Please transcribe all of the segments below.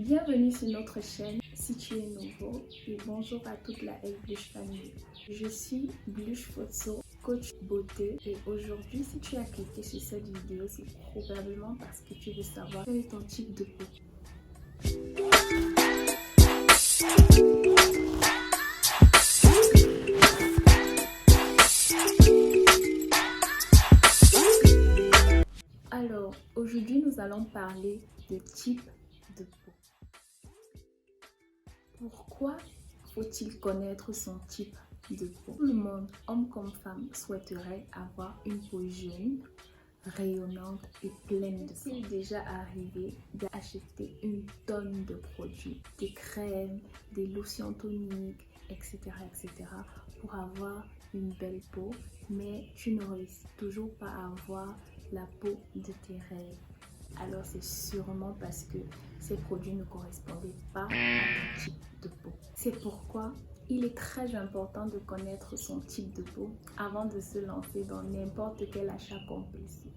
Bienvenue sur notre chaîne si tu es nouveau et bonjour à toute la Blush famille. Je suis Blush Photo, coach beauté et aujourd'hui si tu as cliqué sur cette vidéo c'est probablement parce que tu veux savoir quel est ton type de peau. Alors aujourd'hui nous allons parler de type de peau. Pourquoi faut-il connaître son type de peau? Tout le monde, homme comme femme, souhaiterait avoir une peau jeune, rayonnante et pleine de sang. Il est déjà arrivé d'acheter une tonne de produits, des crèmes, des lotions toniques, etc. pour avoir une belle peau, mais tu ne réussis toujours pas à avoir la peau de tes rêves. Alors c'est sûrement parce que ces produits ne correspondaient pas à ton type de peau. C'est pourquoi il est très important de connaître son type de peau avant de se lancer dans n'importe quel achat compulsif.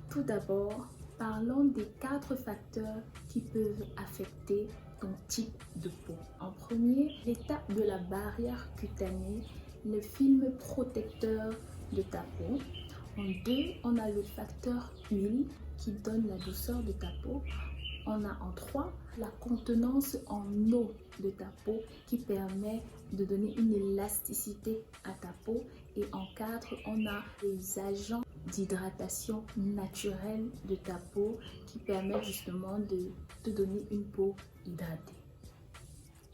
Tout d'abord, parlons des 4 facteurs qui peuvent affecter ton type de peau. En premier, l'état de la barrière cutanée, le film protecteur de ta peau. En 2, on a le facteur huile qui donne la douceur de ta peau. On a en 3, la contenance en eau de ta peau qui permet de donner une élasticité à ta peau. Et en 4, on a les agents d'hydratation naturelle de ta peau qui permettent justement de te donner une peau hydratée.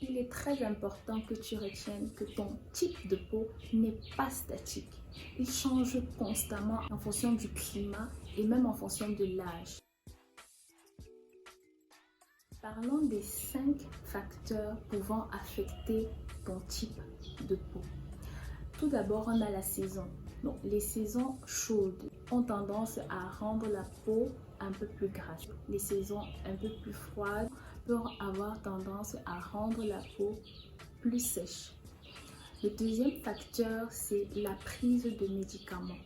Il est très important que tu retiennes que ton type de peau n'est pas statique. Il change constamment en fonction du climat et même en fonction de l'âge. Parlons des 5 facteurs pouvant affecter ton type de peau. Tout d'abord, on a la saison. Donc, les saisons chaudes ont tendance à rendre la peau un peu plus grasse. Les saisons un peu plus froides peuvent avoir tendance à rendre la peau plus sèche. Le deuxième facteur, c'est la prise de médicaments.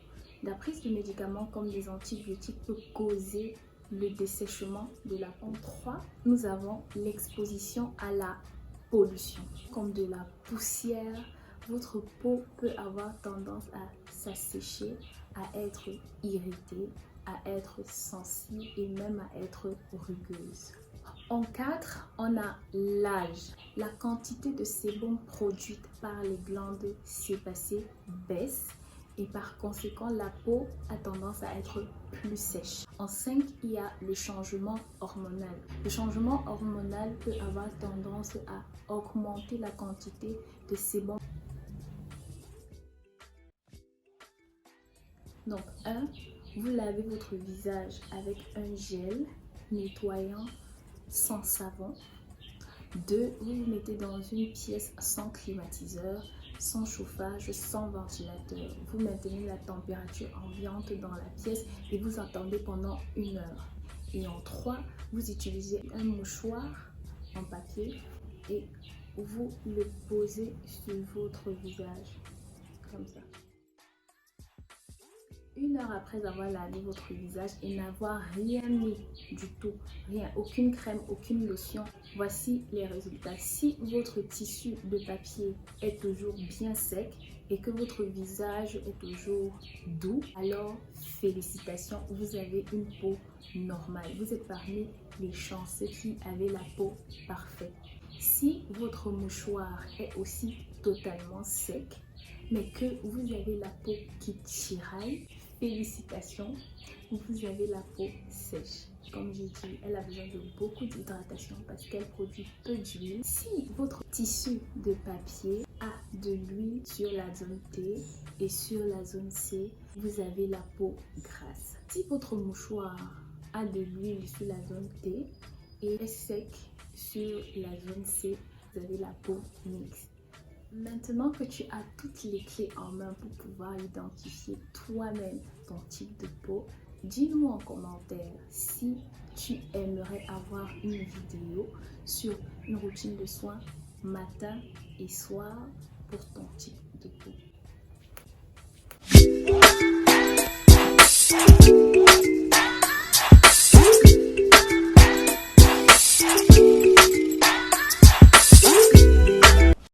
La prise de médicaments comme les antibiotiques peut causer le dessèchement de la peau. En 3, nous avons l'exposition à la pollution, comme de la poussière. Votre peau peut avoir tendance à s'assécher, à être irritée, à être sensible et même à être rugueuse. En 4, on a l'âge. La quantité de sébum produite par les glandes sébacées baisse et par conséquent, la peau a tendance à être plus sèche. En 5, il y a le changement hormonal. Le changement hormonal peut avoir tendance à augmenter la quantité de sébum. Donc 1, vous lavez votre visage avec un gel nettoyant sans savon. 2, vous vous mettez dans une pièce sans climatiseur, sans chauffage, sans ventilateur. Vous maintenez la température ambiante dans la pièce et vous attendez pendant 1 heure. Et en 3, vous utilisez un mouchoir en papier et vous le posez sur votre visage, comme ça. 1 heure après avoir lavé votre visage et n'avoir rien mis du tout, rien, aucune crème, aucune lotion, voici les résultats. Si votre tissu de papier est toujours bien sec et que votre visage est toujours doux, alors félicitations, vous avez une peau normale. Vous êtes parmi les chanceux qui avaient la peau parfaite. Si votre mouchoir est aussi totalement sec, mais que vous avez la peau qui tiraille, félicitations, vous avez la peau sèche. Comme j'ai dit, elle a besoin de beaucoup d'hydratation parce qu'elle produit peu d'huile. Si votre tissu de papier a de l'huile sur la zone T et sur la zone C, vous avez la peau grasse. Si votre mouchoir a de l'huile sur la zone T et est sec sur la zone C, vous avez la peau mixte. Maintenant que tu as toutes les clés en main pour pouvoir identifier toi-même ton type de peau, dis-nous en commentaire si tu aimerais avoir une vidéo sur une routine de soins matin et soir pour ton type de peau.